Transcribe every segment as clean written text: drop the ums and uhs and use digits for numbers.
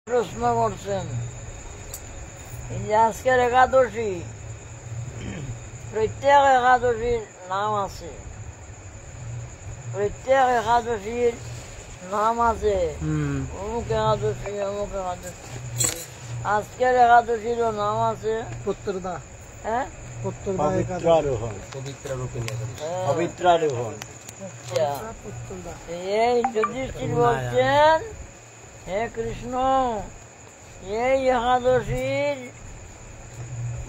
প্রশ্ন করছেন এই যে আজকের একাদশী, প্রত্যেক একাদশীর নাম আছে, প্রত্যেক একাদশীর নাম আছে, অমুক একাদশী অমুক একাদশী। আজকের একাদশীরও নাম আছে পুত্রদা, হ্যাঁ, পবিত্রারোহণ। এই যুধিষ্ঠির বলছেন, হে কৃষ্ণ, এই একাদশীর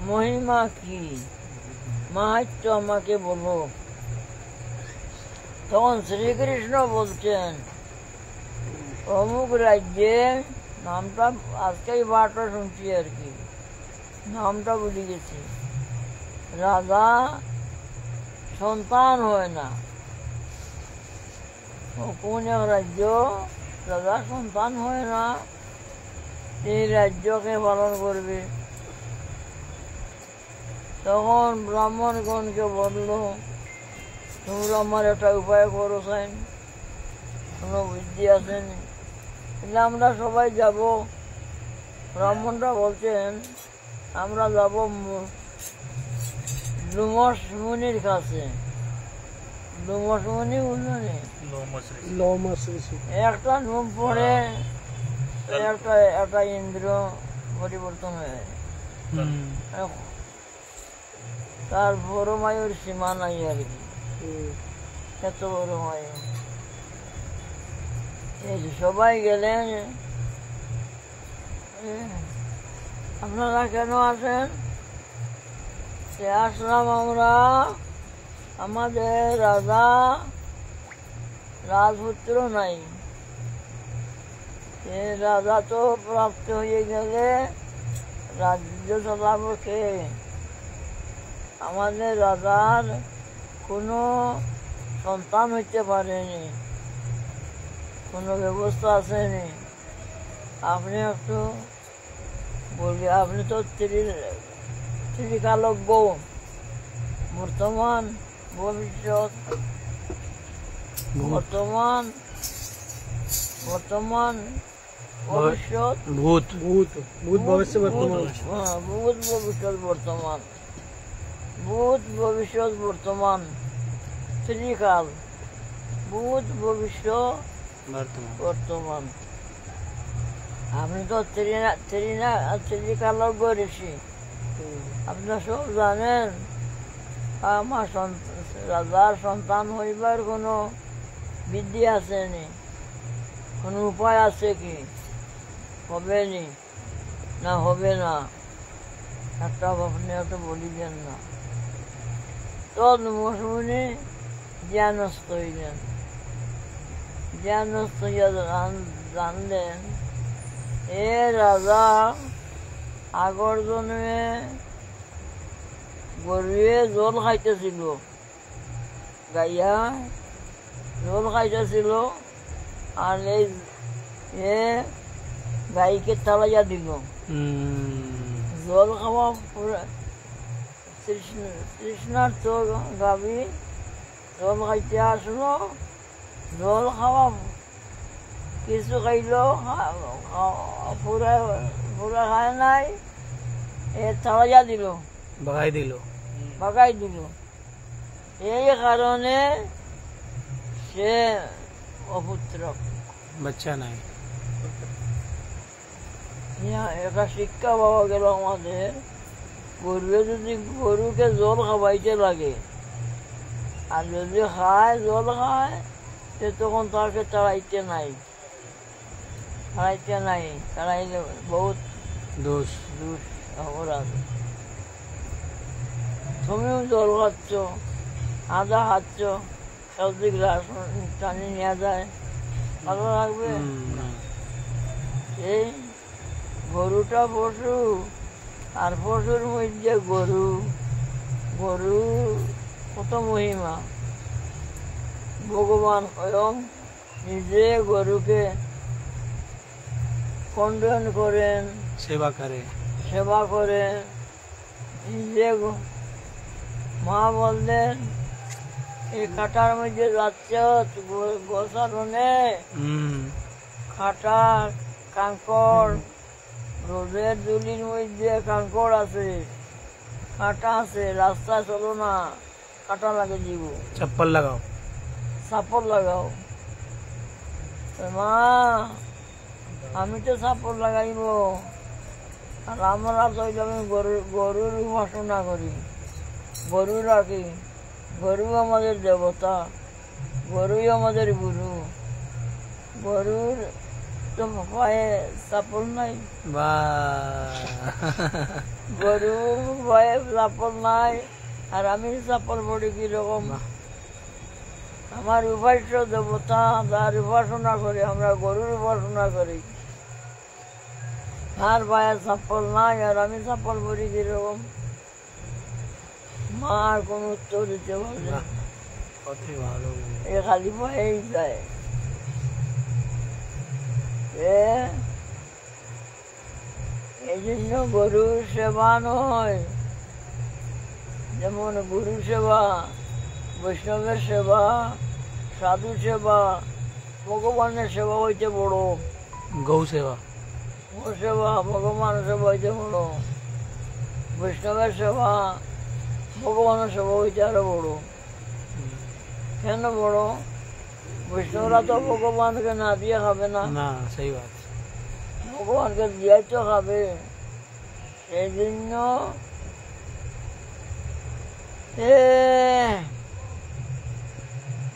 মহিমা কি, মাহাত্ম্য আমাকে বলো। তখন শ্রীকৃষ্ণ বলছেন, অমুক রাজ্যে, নামটা আজকে বারটা শুনছি আর কি, নামটা ভুলে গেছি, রাজা সন্তান হয় না। কোন এক রাজ্য রাজা সন্তান হয় না, এই রাজ্যকে পালন করবে। তখন ব্রাহ্মণগণকে বলল, তোমরা আমার একটা উপায় করো, চাই কোনো বুদ্ধি আছেন? আমরা সবাই যাব। ব্রাহ্মণরা বলছেন, আমরা যাব লোমশ মুনির কাছে। লোমশ মুনি বুঝলেন, একটা লোম পড়ে একটা ইন্দ্র পরিবর্তন হয়ে, তার বড় মায়ের সীমা নাই আর কি, এত বড় মায়। সবাই গেলেন, আপনারা কেন আসেন? আসলাম আমরা, আমাদের রাজা রাজপুত্র নাই, রাজা তো প্রাপ্ত হয়ে গেলে রাজ্য চালাবো কে? আমাদের রাজার কোনো সন্তান হইতে পারেনি, কোনো ব্যবস্থা আসেনি। আপনি একটু বলি, আপনি তো ত্রিকালজ্ঞ, বর্তমান ভবিষ্যৎ, বর্তমান ভবিষ্যৎ, ভূত ভবিষ্যৎ বর্তমান, ভূত ভবিষ্যৎ বর্তমান, ত্রিকাল, ভূত ভবিষ্যৎ বর্তমান। আপনি তো ত্রিকালজ্ঞ ঋষি, আপনার সব জানেন। আমার রাজার সন্তান হইবার কোনো বিদ্যি আসেনি, কোনো উপায় আছে কি? হবে নি না হবে না, একটা আপনি এত বলিলেন না। তদমুনি জ্ঞানস্থ হইলেন, জ্ঞানস্থ হইয়া জানলেন, এ রাজা আগর জন্মে গরুয়ে জল খাইতেছিল, গাইয়া জল খাইতেছিল, আর এ গাইকে তালাইয়া দিল। জল খাওয়া তৃষ্ণার্থ গাভী জল খাইতে আসলো, জল খাওয়া কিছু খাইলো, পুরা খায় নাই, এ তালাইয়া দিল, বাগাই দিল। এই কারণে সে অপুত্র, বাচ্চা নাই। একটা শিক্ষা পাওয়া গেল আমাদের, গরুকে জল খাওয়াইতে লাগে, আর যদি জল খায় তখন তাকে তাড়াইতে নাই, তাড়াইলে বহুত দোষ অপরাধ। তুমিও জল খাচ্ছ, আদা খাচ্ছ, সবজি গ্লাস টানি নেওয়া যায়, ভালো লাগবে? এই গরুটা পশু, আর পশুর মধ্যে গরু কত মহিমা। ভগবান স্বয়ং নিজে গরুকে খণ্ডন করেন, সেবা করেন নিজে। মা বললেন, এই কাটার মধ্যে যাচ্ছে গোসারণে, কাঙ্কড়, রোদের দুলির মধ্যে কাঙ্কড় আছে, কাঁটা আছে, রাস্তায় চলো না, কাঁটা লাগে দিব, चप्पल लगाओ। সাপড় লাগাও। মা আমি তো সাপড় লাগাইব, আর আমরা তো আমি গরুর উপাসনা করি, গরু রাখি, গরু আমাদের দেবতা, গরুই আমাদের গুরু। গরুর তো পায়ে সাপড় নাই, वाह গরুর পায়ে সাপড় নাই, আর আমি সাপড় পড়ি কিরকম? আমার উপাস্য দেবতা তার উপাসনা করি, আমরা গরুর উপাসনা করি, আর পায়ে সাপড় নাই, আর আমি সাপড় পড়ি কিরকম? মা আর কোন উত্তর দিতে পারবে না, कथी ভালো। এ খালি পায়েই যায়। এই জন্য গরুর সেবা নয়, যেমন গুরু সেবা, বৈষ্ণবের সেবা, সাধু সেবা, ভগবানের সেবা হইতে বড়, गौ सेवा। গো সেবা ভগবান সেবা হইতে বড়, বৈষ্ণবের সেবা ভগবানের সেবা হইতে আরো বড়। কেন বড়? বৈষ্ণবরা তো ভগবানকে না দিয়ে খাবে না, ना सही बात। ভগবানকে দিয়ে তো খাবে। সেই জন্য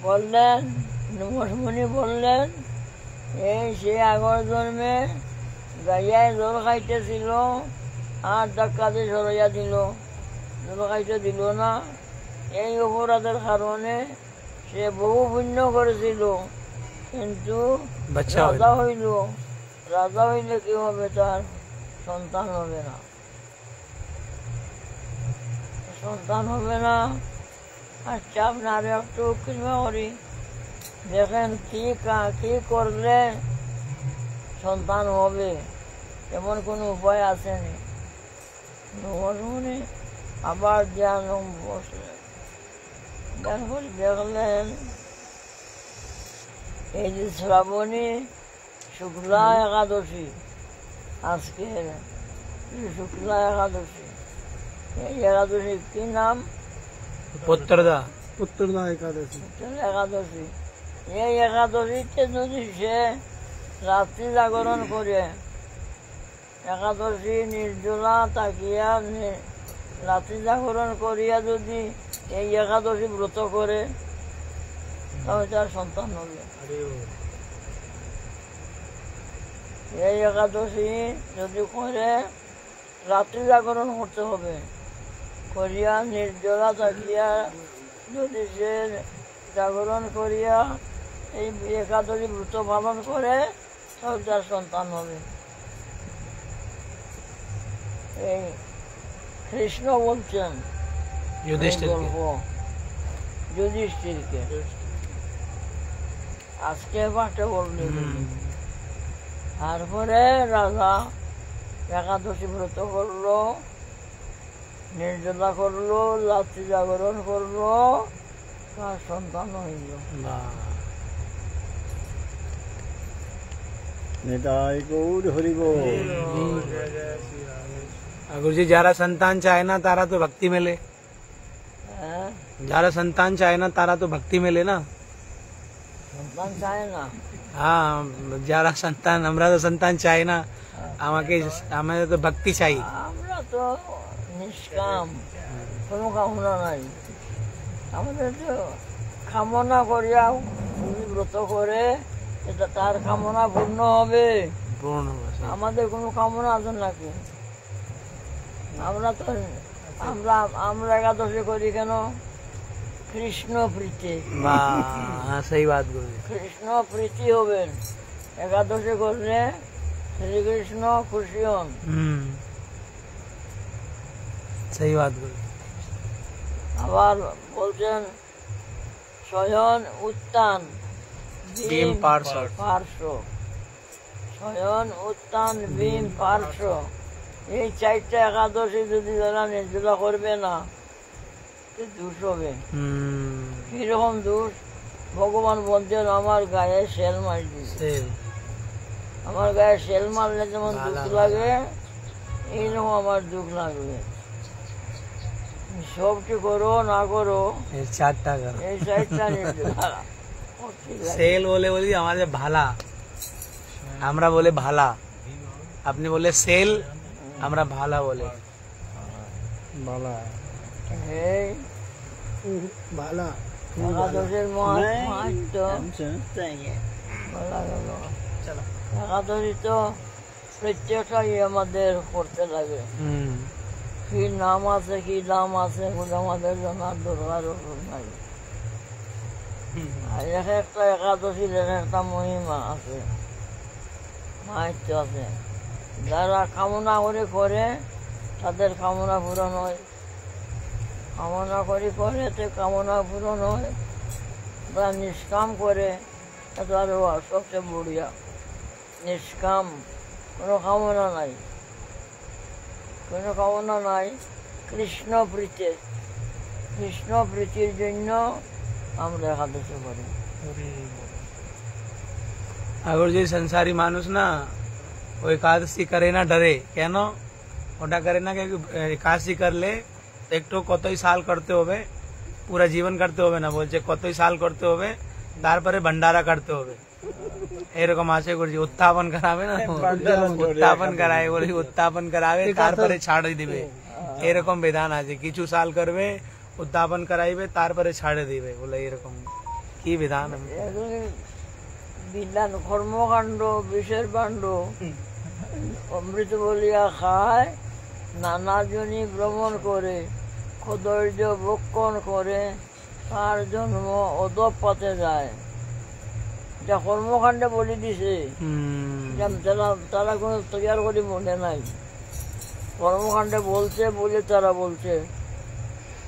বললেন, নমসমণি বললেন, এই সে আগর জন্মে গাইয়ায় জল খাইতেছিল, আর ডাক্কাতে সরাইয়া দিল, জল খাইতে দিল না। এই অপরাধের কারণে সে বহু পুণ্য করেছিল, কিন্তু বাচ্চা হইল। রাজা হইল। রাজা হইলে কি হবে? তার সন্তান হবে না, সন্তান হবে না। আচ্ছা আপনারা একটু কৃপা করি, দেখেন কি করলে সন্তান হবে, এমন কোনো উপায় আসেনি। আবার ধ্যান বসলেন, ধ্যান করে দেখলেন এই যে শ্রাবণী শুক্লা একাদশী, আজকের শুক্লা একাদশী, এই একাদশী কি নাম? पुत्रदा। उत्तरदा एकादशी। একাদশী। এই একাদশীতে যদি সে রাত্রি জাগরণ করে, একাদশী নির্জলা তাকিয়া রাত্রি জাগরণ করিয়া যদি এই একাদশী ব্রত করে, তাহলে তার সন্তান হবে। এই একাদশী যদি করে, রাত্রি জাগরণ করতে হবে, করিয়া নির্জলা থাকিয়া যদি সে জাগরণ করিয়া এই একাদশী ব্রত পালন করে, তাহলে তার সন্তান হবে। এই কৃষ্ণ বলছেন युधिष्ठिर গল্প যুধিষ্ঠিরকে, আজকে পাঠে বললেন। তারপরে রাজা একাদশী ব্রত করলো, নির্জলা করলো, রাত্রি জাগরণ করলো, তার সন্তান হইল। निताय गौर हरि बोल। गुरु जी जारा संतान चाहे ना तारा तो भक्ति मिले, হ্যাঁ, যারা সন্তান চায় না তারা তো ভক্তি মেলে না। সন্তান চায় না, হ্যাঁ, যারা সন্তান, আমরা তো সন্তান চাই না, আমাদের তো ভক্তি চাই। আমরা তো নিষ্কাম, কোনো কামনা নাই। আমাদের তো কামনা করিয়া যদি ব্রত করে, এটা তার কামনা পূর্ণ হবে। পূর্ণ আমাদের কোনো কামনা আছে নাকি? আমরা তো আমরা একাদশী করি কেন? কৃষ্ণ প্রীতি, সেই বাত গুরু, কৃষ্ণ প্রীতি হবেন। একাদশী করলে শ্রীকৃষ্ণ খুশি হন। সেই বাত গুরু। আবার বলছেন শয়ন উত্থান ভীম পার্শ্ব, শয়ন উত্থান ভীম পার্শ্ব, এই চারটা একাদশী যদি যারা নির্জলা করবে না, দোষ হবে। কিরকম দোষ? ভগবান বলছেন আমার গায়ে শেল মারি দিছে, আমার গায়ে সেল মারলে যেমন দুঃখ লাগে, এইরকম আমার দুঃখ লাগবে। সবটি করো না করো, ये 4 টাকা এই সাইডটা সেল বলে বলি আমাদের ভালা, আমরা বলে ভালা, আপনি বলে সেল, আমরা ভালা বলে। बाला এই बाला একাদশের মাহাত্ম বলা গেল। একাদশী তো প্রত্যেকটাই আমাদের করতে লাগে। কি নাম আছে, কি দাম আছে, এগুলো আমাদের জানার দরকার নাই। আর এক একটা একাদশীর এক একটা মহিমা আছে, মাহাত্ম আছে। যারা কামনা করে তাদের কামনা পূরণ হয়, কামনা করে তো কামনা পূরণ হয়। যারা নিষ্কাম করে এটা আরো সবচেয়ে বড়িয়া। নিষ্কাম, কোনো কামনা নাই, কোনো কামনা নাই। কৃষ্ণ প্রীতি, কৃষ্ণ প্রীতির জন্য আমরা একাদশী করি। আগর যে সংসারী মানুষ না ওই একাদশী করে না ডরে, কেন ওটা করে না? একাদশী করলে একটু কতই সাল করতে হবে, পুরা জীবন করতে হবে না, বলছে কতই সাল করতে হবে, তারপরে ভন্ডারা করতে হবে। এরকম আছে গুরুজি, উত্থাপন করাবে না, উত্থাপন করায় বলে উত্থাপন করাবে তারপরে ছাড়ে দিবে, এরকম বিধান আছে। কিছু সাল করবে, উত্থাপন করাইবে, তারপরে ছাড়ে দিবে, বলে এরকম কি বিধান? বিধান কর্মকাণ্ড, বিষের কাণ্ড, অমৃত বলিয়া খায়, নানাজনী ভ্রমণ করে, কদর্য ভক্ষণ করে, তার জন্ম অধঃপথে যায়। যা কর্মকাণ্ডে বলি দিছে, তারা কোনো তৈয়ার করে মনে নাই। কর্মকাণ্ডে বলছে বলে তারা বলছে,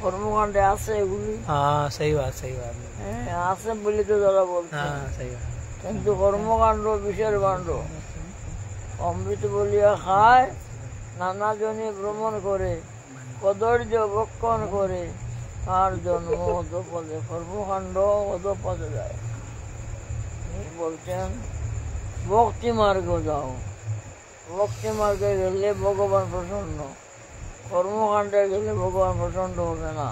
কর্মকাণ্ডে আছে এগুলি। হ্যাঁ সেই বাত, সেই বাত। হ্যাঁ আছে বলে তো তারা বলছে, হ্যাঁ সেই বাত। কিন্তু কর্মকাণ্ড বিষের কাণ্ড। অমৃত বলিয়া খায়, নানাজনে ভ্রমণ করে, কদর্য ভক্ষণ করে, তার জন্ম অধঃপথে। কর্মকাণ্ড অধঃপথে যায়। বলছেন ভক্তি মার্গ যাও, ভক্তি মার্গে গেলে ভগবান প্রসন্ন, কর্মকাণ্ডে গেলে ভগবান প্রসন্ন হবে না।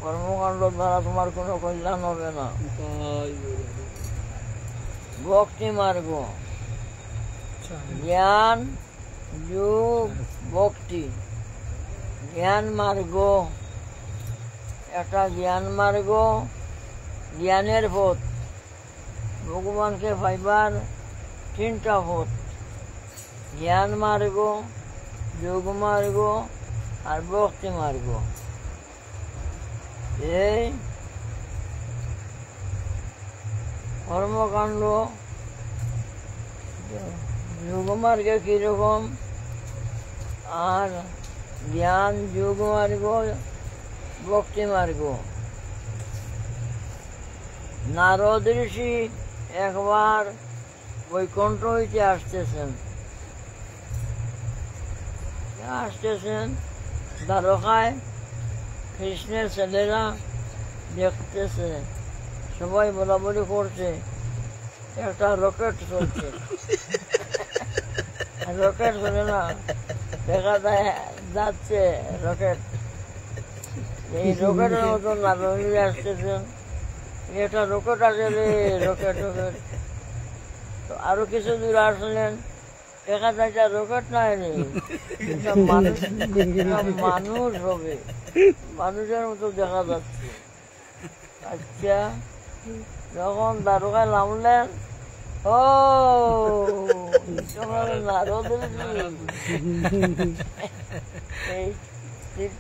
কর্মকাণ্ড দ্বারা তোমার কোনো কল্যাণ হবে না। ভক্তি মার্গ, জ্ঞান যোগ ভক্তি। জ্ঞান মার্গ একটা, জ্ঞান মার্গ জ্ঞানের পথ। ভগবানকে পাইবার 3টা পথ, জ্ঞান মার্গ, যোগ মার্গ আর ভক্তি মার্গ। এই কর্মকাণ্ড যোগমার্গে কিরকম, আর জ্ঞান যোগ মার্গ ভক্তি মার্গ। নারদ ঋষি একবার বৈকুণ্ঠ হইতে আসতেছেন, দ্বারকায় কৃষ্ণের ছেলেরা দেখতেছে, সবাই বলাবলি করছে, একটা রকেট চলছে। রকেট চলে না, দেখা যায় যাচ্ছে রকেট। এই রকেটের মতন নারদী আসতেছেন, এটা রকেট আছে রে, রকেট রকেট। তো আরো কিছু দূর আসলেন, দেখা যায় রকেট নাই রে, মানুষ হবে, মানুষের মতো দেখা যাচ্ছে। আচ্ছা, যখন দ্বারকায় নামলেন, ও নারদ এই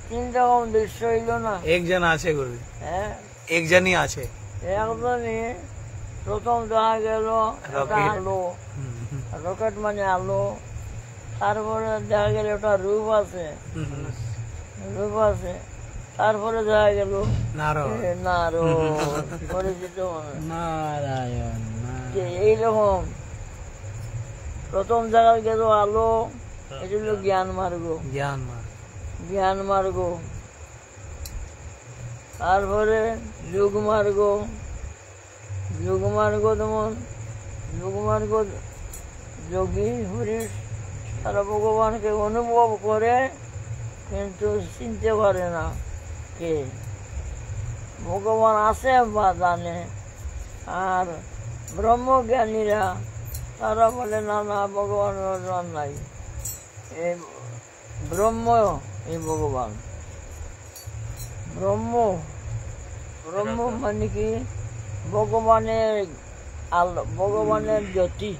3 রকম দৃশ্য হইল না। একজন আছে গুরু, হ্যাঁ একজনই আছে। একজনই প্রথম দেখা গেল একটা আলো, রকেট মানে আলো। তারপরে দেখা গেল একটা রূপ আছে, রূপ আছে। তারপরে দেখা গেল নারদ, পরিচিত नारायण যে এইরকম। প্রথম জায়গায় গেল আলো, এটা হলো জ্ঞান মার্গ, জ্ঞান মার্গ। জ্ঞান মার্গ। তারপরে যোগ মার্গ, যোগ মার্গ যেমন যোগ মার্গ যোগী পুরুষ তারা ভগবানকে অনুভব করে কিন্তু চিনতে পারে না কে ভগবান আছে বা জানে। আর ব্রহ্মজ্ঞানীরা তারা বলে না না ভগবান নাই, এই ব্রহ্ম এই ভগবান। ব্রহ্ম ব্রহ্ম মানে কি ভগবানের আলো, ভগবানের জ্যোতি,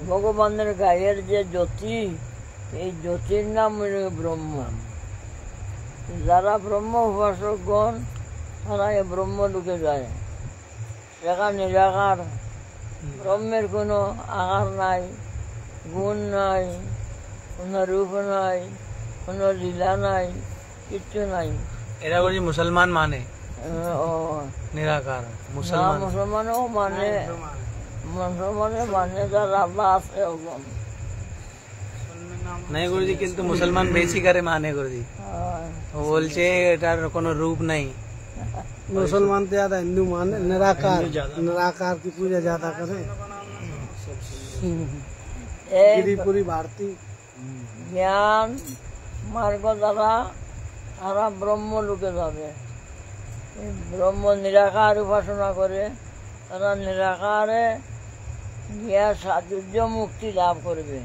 ভগবানের গায়ের যে জ্যোতি, এই জ্যোতির নাম হল ব্রহ্ম। যারা ব্রহ্ম উপাসকগণ তারা এই ব্রহ্ম ঢুকে যায়, সেখানে নিরাকার, ব্রহ্মের কোনো আকার নাই, গুণ নাই, কোনো রূপ নাই, কোনো লীলা নাই, কিচ্ছু নাই। এরা বলছি মুসলমান মানে ও নিরাকার মুসলমানও মানে, মুসলমানে মানে যারা আল্লাহ আছে ওজন। नहीं गुरुजी किंतु मुसलमान बेसी करे माने गुरुजी वो बोलছে এটার কোনো রূপ নাই। मुसलमान तो ज्यादा हिंदू माने निराकार, निराकार की पूजा ज्यादा करे। पूरी भारतीय জ্ঞান মার্গ দ্বারা তারা ব্রহ্ম লোকে যাবে। এই ব্রহ্ম নিরাকার উপাসনা করে তারা নিরাকারে গিয়া সাযুজ্য মুক্তি লাভ করবে,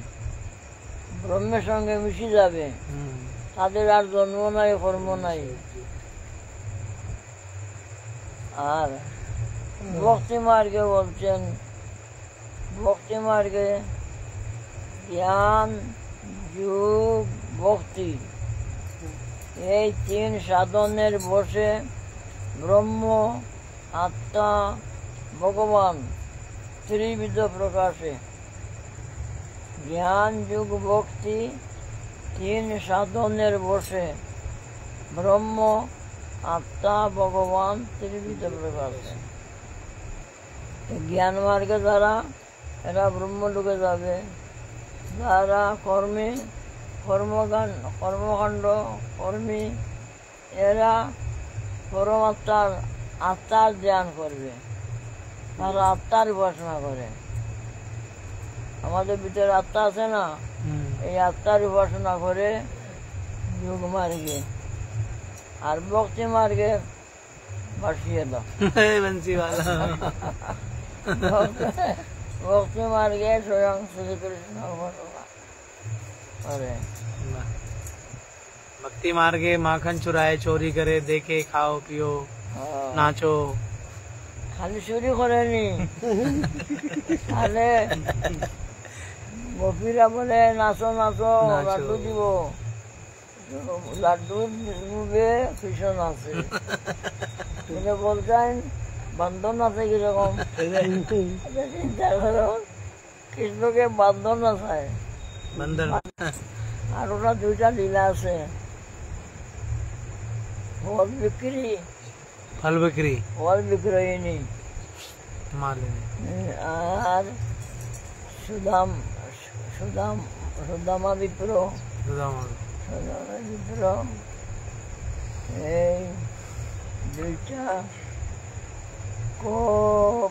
ব্রহ্মের সঙ্গে মিশে যাবে, তাদের আর জন্ম নাই, কর্ম নাই। আর ভক্তি মার্গে বলছেন, ভক্তি মার্গে জ্ঞান, যোগ, ভক্তি এই তিন সাধনের বসে ব্রহ্ম, আত্মা, ভগবান ত্রিবিধ প্রকাশে জ্ঞান, যোগ, ভক্তি তিন সাধনের বসে ব্রহ্ম, আত্মা, ভগবান ত্রিবিধ প্রকাশে। জ্ঞান মার্গে যারা এরা ব্রহ্ম ঢুকে যাবে, যারা কর্মী, কর্মকাণ্ড কর্মী এরা পরমাত্মার আত্মার ধ্যান করবে, তারা আত্মার উপাসনা করে। আমাদের ভিতরে আত্মা আছে না, এই আত্মার উপাসনা করে যোগ মার্গে। আর ভক্তি মার্গে ভাসিয়ে দাও ভক্তি মার্গে স্বয়ং শ্রীকৃষ্ণ উপাসনা করে। भक्ति मार्गे माखन चुराए, चोरी करे, देखे, खाओ पियो, नाचो। খালি চুরি করেনি, আরে গোপীরা বলে নাচো নাচো, লাড্ডু দিব, লাড্ডু দিবে, কৃষ্ণ নাচে। বলছেন বান্ধব নাচে কিরকম, চিন্তা করো, কৃষ্ণকে বান্ধব নাচায়। আর ওরা দুইটা লীলা আছে, ফল বিক্রি, फल बिक्री, ফল বিক্রয়িনী, আর সুদামা বিপ্র, এই দুইটা খুব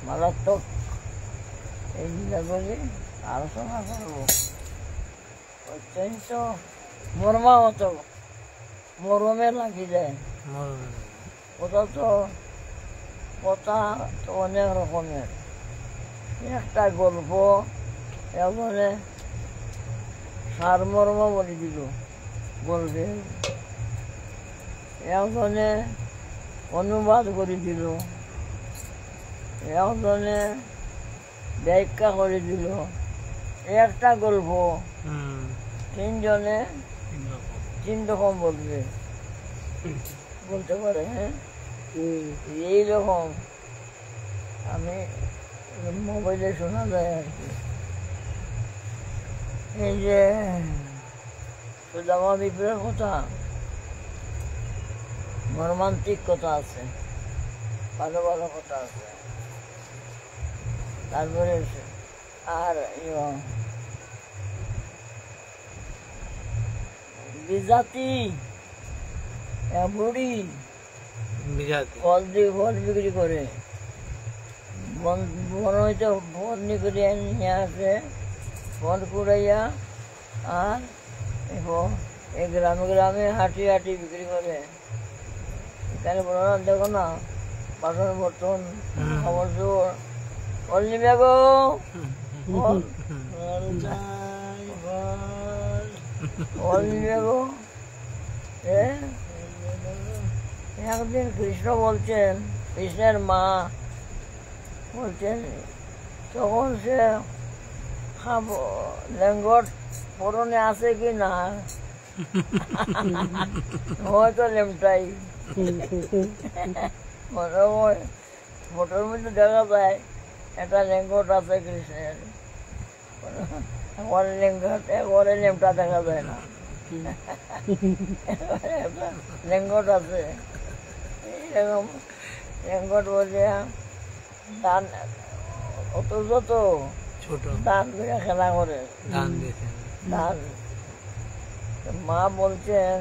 মারাত্মক। এই লীলাগুলি আলোচনা করবো, অত্যন্ত মর্মাহত, মরমে লাগি যায়। কথা তো অনেক রকমের। একটা গল্প এমনে সারমর্ম বলে দিল গল্পে, একজনে অনুবাদ করে দিল, একজনে ব্যাখ্যা করে দিল। একটা গল্প তিনজনে তিন রকম বলবে, বলতে পারে। হ্যাঁ, এইরকম আমি মোবাইলে শোনা যায় আর কি। এই যে সুদামা বিপ্রের কথা, মর্মান্তিক কথা আছে, ভালো ভালো কথা আছে। তারপরে আর বিজাতি বুড়ি ফল বিক্রি করে, বন বন হইতে বন্দি করে নিয়ে আসে, বন কুড়াইয়া আর এই গ্রামে গ্রামে হাঁটি হাঁটি বিক্রি করে। এখানে বলো না, দেখো না বাসন বর্তন খবর জোর বল নিবে গো বল নিবে গো। একদিন কৃষ্ণ বলছেন, কৃষ্ণের মা বলছেন, তখন সে খাবো লেঙ্গট পরনে আছে কি না, হয়তো লেমটাই মনে হয় ফটোর মধ্যে দেখা যায় একটা লেঙ্গট আছে কৃষ্ণের, একবারে লেঙ্গট একবারে লেমটা দেখা যায় না, একটা লেঙ্গট আছে। এরকম লেঙ্গট বলে দান অত যত ছোট দান করে খেলা করে, দান। মা বলছেন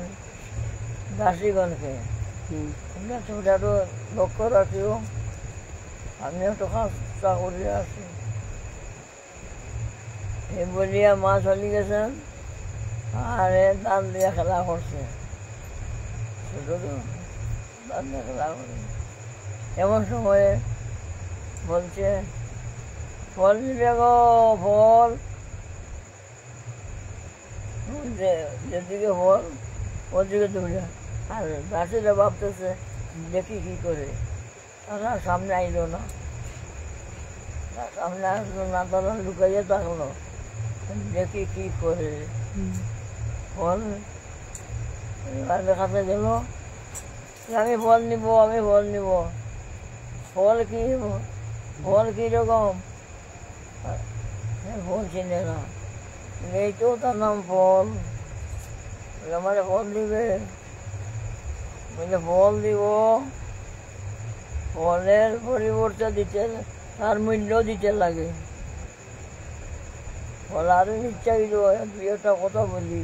দাসীগণকে, তোমরা একটু লক্ষ্য রাখিও, আমি একটু কাজটা করে আসি। এই বলিয়া মা চলে গেছেন, আর দান দিয়ে খেলা করছে, ছোট তো দান দিয়ে খেলা করে। এমন সময়ে বলছে ফল নিবে গো ফল, যেদিকে ফল ওদিকে তুমি। আর দাসীরা ভাবতেছে দেখি কি করে, তারা সামনে আইলো না, সামনে আসলো না, তারা লুকাইয়ে থাকলো, দেখি কি করে। ফল দেখাতে গেল, আমি ফল নিব, আমি ফল নিব। ফল কি, ফল কীরকম ফল চিনে না, এই তো তার নাম ফল, আমার ফল দিবে, বলে ফল দিব, ফলের পরিবর্তে দিতে তার মূল্য দিতে লাগে। ফল আরো ইচ্ছা হইল দুই একটা কথা বলি,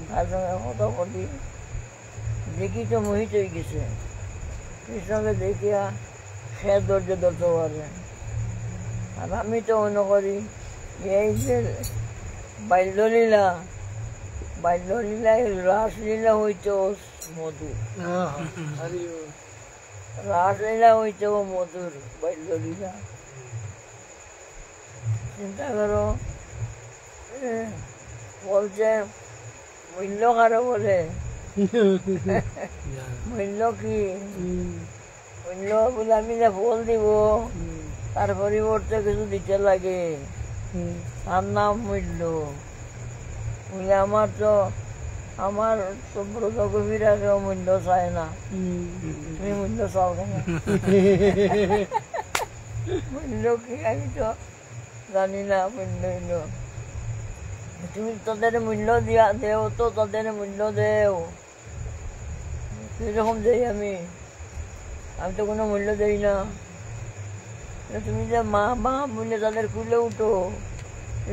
তার সঙ্গে কথা বলি, দেখি তো মোহিত হয়ে গেছে। কৃষ্ণকে দেখিয়া সে ধৈর্য ধরতে পারে। আর আমি তো মনে করি এই যে বাল্যলীলা, বাল্যলীলায় রাসলীলা হইতো মধুর, রাসলীলা হইতো মধুর, বাল্যলীলা। চিন্তা করো, বলছে মূল্য কারো বলে, মূল্য কি, মূল্য বলে আমি যে ফল দিব তার পরিবর্তে কিছু দিতে লাগে, তার নাম মূল্য। বলে আমার তো ব্রত গভীরা কেউ মূল্য চায় না, তুমি মূল্য চাও কেন? মূল্য কি আমি তো জানি না, মূল্য তুমি তাদের মূল্য দিয়া দেও, তো তাদের মূল্য দেও। কিরকম দেই আমি তো কোনো মূল্য দেই না। তুমি যে মা মা বলে তাদের কুলে উঠো,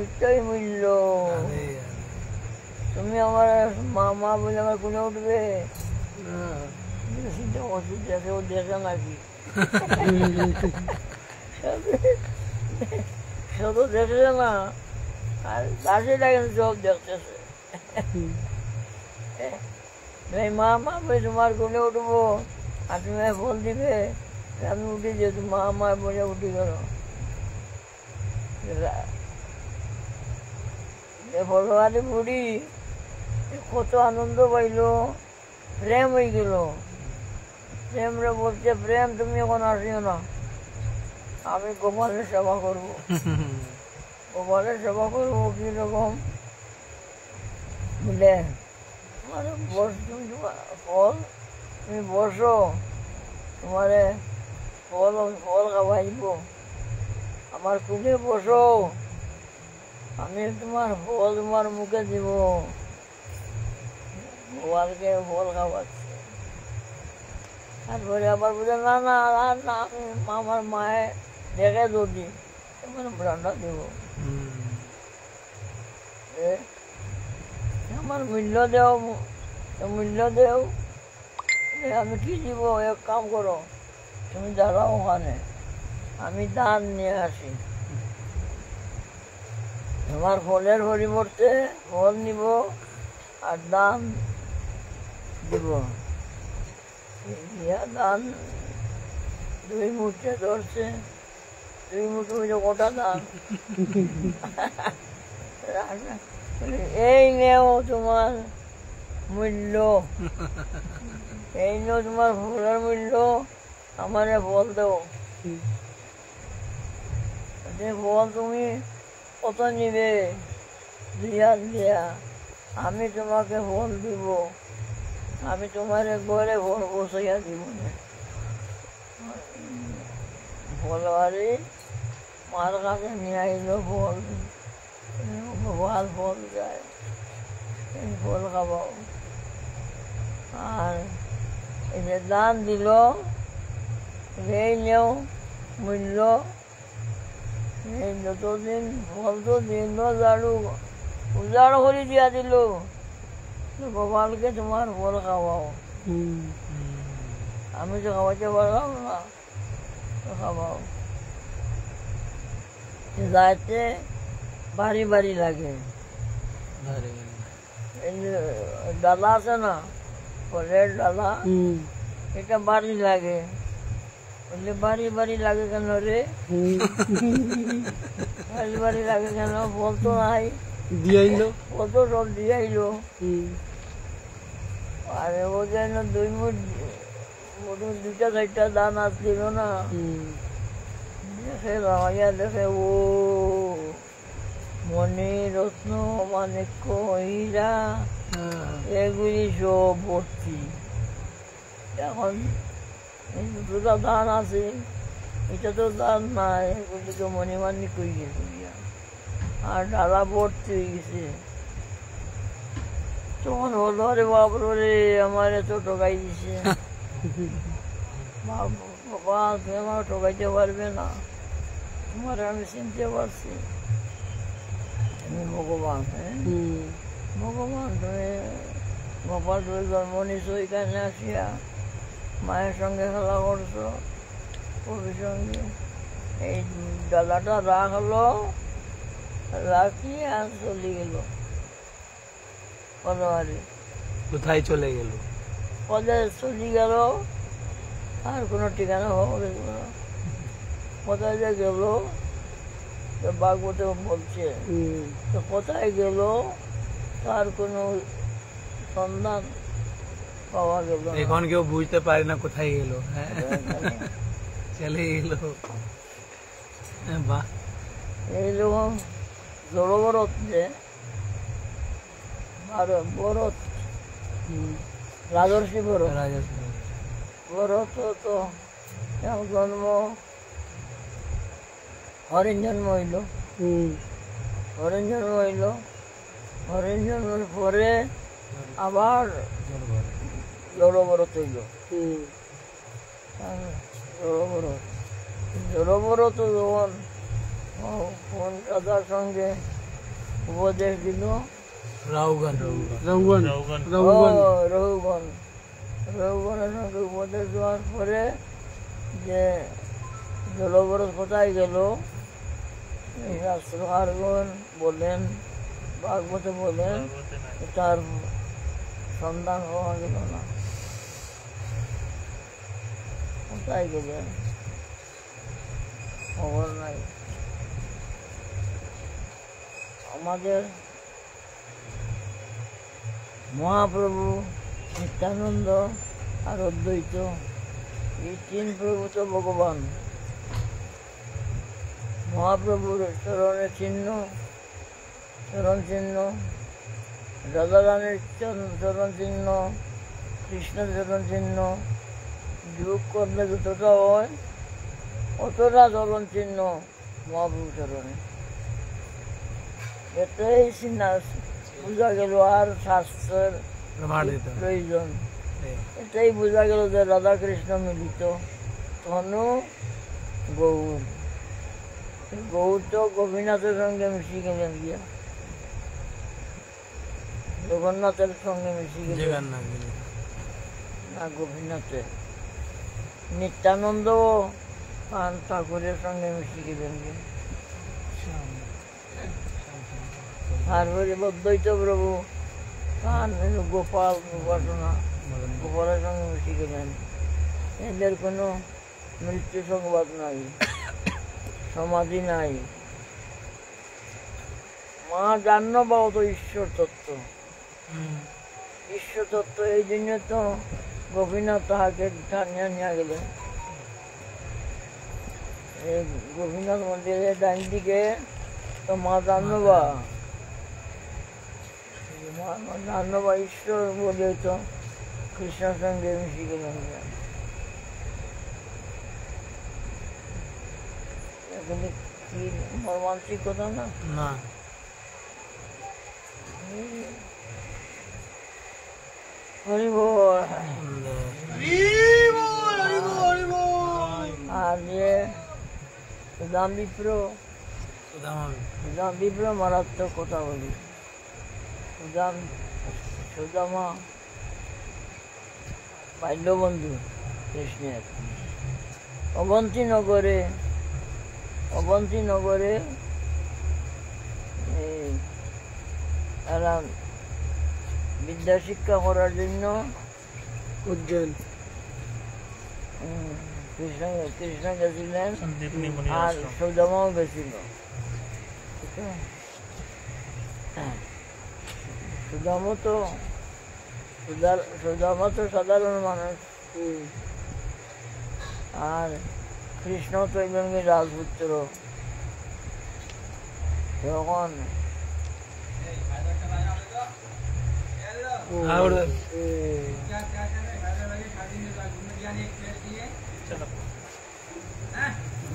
এটাই মূল্য। তুমি আমার মা মা বলে আমার কুলে উঠবে, ওষুধ দেখে, ও দেখে নাকি সব দেখছে না, আর দাসীরা কিন্তু সব দেখতেছে। মা মা বলে তোমার কোলে উঠবো, আর তুমি ফল দিবে, আমি উঠি যে মা মা বলে উঠি গেল। ফলোয়ারি বুড়ি কত আনন্দ পাইল, প্রেম হয়ে গেল। প্রেমরা বলছে, প্রেম তুমি এখন আসিও না, আমি গোপালের সেবা করবো। গোপালের সেবা করবো কিরকম বলে, তুমি ফল তুমি বসো, তোমারে ফল ফল খাওয়াইব, আমার কুলে বসো, আমি তোমার ফল তোমার মুখে দিব। গোপালকে ফল খাওয়াচ্ছে। তারপরে আবার বলে না না আর না, আমি আমার মায়ে দেখে যদি রান্না দেব, আমার মূল্য দেও, মূল্য দেও। আমি কি দিব, এক কাম করো, তুমি দাঁড়াও ওখানে, আমি দান নিয়ে আসি। তোমার ফলের পরিবর্তে ফল নিব আর দান দিব। ইয়া দান 2 মুঠে ধরছে, 2 মুঠে হইলে কটা দান। এই নেও তোমার মূল্য, এই নেও তোমার ফলের মূল্য, আমারে ফল দেও। যে ফল তুমি কত নিবে, 2 হাত দিয়া, আমি তোমাকে ফল দিব, আমি তোমার ঘরে ফল বসাইয়া দিব না। ফলবাড়ি মার কাছে নিয়ে আইলো ফল, ভাল ফল যায়, এই ফল খাবো। আর এই যে দান দিল, এই নেও মূল্য, এই যতদিন ফল তো দিল, উজাড় করে দিয়া দিল, গোপালকে তোমার ফল খাওয়াও। আমি তো খাওয়াতে পারলাম না, তো খাওয়াও। যাইতে বাড়ি বাড়ি লাগে, এই যে ডালা আছে না, ফলের ডালা, এটা বাড়ি লাগে। বললে বাড়ি বাড়ি লাগে কেন রে? বাড়ি বাড়ি লাগে কেন? ফল তো নাই, ফল তো সব দিয়াইলো। আর ও যেন 2 মুঠ 2টা 4টা দান আসছিল না, দেখে ভাইয়া দেখে ও মণি রত্ন মানিক্য হীরা এগুলি সব ভর্তি। এখন 2টা দান আছে, এটা তো দান নাই, এগুলি তো মণিমাণিক হয়ে গেছে, আর ডালা ভর্তি হয়ে গেছে। তখন হলো রে বাবরে, আমার এত ঠকাই দিছে। বাবা তুমি আমার ঠকাইতে পারবে না, তোমার আমি চিনতে পারছি, তুমি ভগবান। হ্যাঁ ভগবান, তুমি গোপাল তুমি জন্ম নিছো, এখানে আসিয়া মায়ের সঙ্গে খেলা করছো, কবির সঙ্গে। এই ডালাটা রাখলো, রাখি আর চলে গেল। কোথায় চলে গেল? কোথায় চলে গেল আর কোনো ঠিকানা হবে না। কোথায় যে গেল ভাগবতে বলছে, তো কোথায় গেল তার কোনো সন্ধান পাওয়া গেল না। এখন কেউ বুঝতে পারে না কোথায় গেল, চলে গেল। বাহ, এইরকম জড়বরত যে বরত, রাজর্ষি বরত, বরত তো জন্ম হরিণ জন্ম হইল, হরিণ জন্ম হইল, হরিণ জন্মের পরে আবার জড়বরত হইল। জড়বরত, জড়বরত যখন রাজার সঙ্গে উপদেশ দিল, রঘুগণের সঙ্গে উপদেশ দেওয়ার পরে যে জলবরত কোথায় গেল, এই শাস্ত্রকারগণ বলেন, ভাগবতে বলেন, তার সন্ধান হওয়া গেল না। কোথায় গেলেন খবর নাই। আমাদের মহাপ্রভু নিত্যানন্দ আর অদ্বৈত, এই 3 প্রভু তো ভগবান। মহাপ্রভুর চরণের চিহ্ন, চরণ চিহ্ন, রাধারানীর চরণ চিহ্ন, কৃষ্ণের চরণ চিহ্ন যোগ করলে যতটা হয় অতটা চরণ চিহ্ন মহাপ্রভু চরণে। এটাই বোঝা গেল, আর শাস্ত্রের প্রয়োজন। এটাই বোঝা গেল যে রাধা কৃষ্ণ মিলিত, তনু গৌর। গৌর তো গোপীনাথের সঙ্গে মিশি গেলেন গিয়া, জগন্নাথের সঙ্গে মিশি গেলেন না গোপীনাথে। নিত্যানন্দ আর ঠাকুরের সঙ্গে মিশে গেলেন। তারপরে অদ্বৈত প্রভু তার গোপাল উপাসনা, গোপালের সঙ্গে মিশে গেলেন। এদের কোনো মৃত্যু সংবাদ নাই, সমাধি নাই। মা জাহ্নবীও তো ঈশ্বর তত্ত্ব, ঈশ্বর তত্ত্ব। এই জন্য তো গোপীনাথ তাহাকে টানিয়া নিয়ে গেলেন। এই গোপীনাথ মন্দিরের ডাইন দিকে তো মা জাহ্নবা, মা জাহ্নবা ঈশ্বর বলে তো কৃষ্ণের সঙ্গে মিশে গেলেন। এখানে কি মর্মান্তিক কথা না? হরি বল। আর যে সুদাম বিপ্র মারাত্মক কথা বলি। সুদামা বাল্যবন্ধু কৃষ্ণের। অবন্তিনগরে এরা বিদ্যা শিক্ষা করার জন্য উজ্জয়ন কৃষ্ণ গেছিলেন, আর সুদামাও গেছিল। সুদামা তো সাধারণ মানুষ, আর কৃষ্ণ তো একজন রাজপুত্র। তখন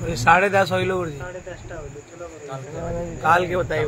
ये 10:30 हो गुरुजी, 10:30 काल के बताइए।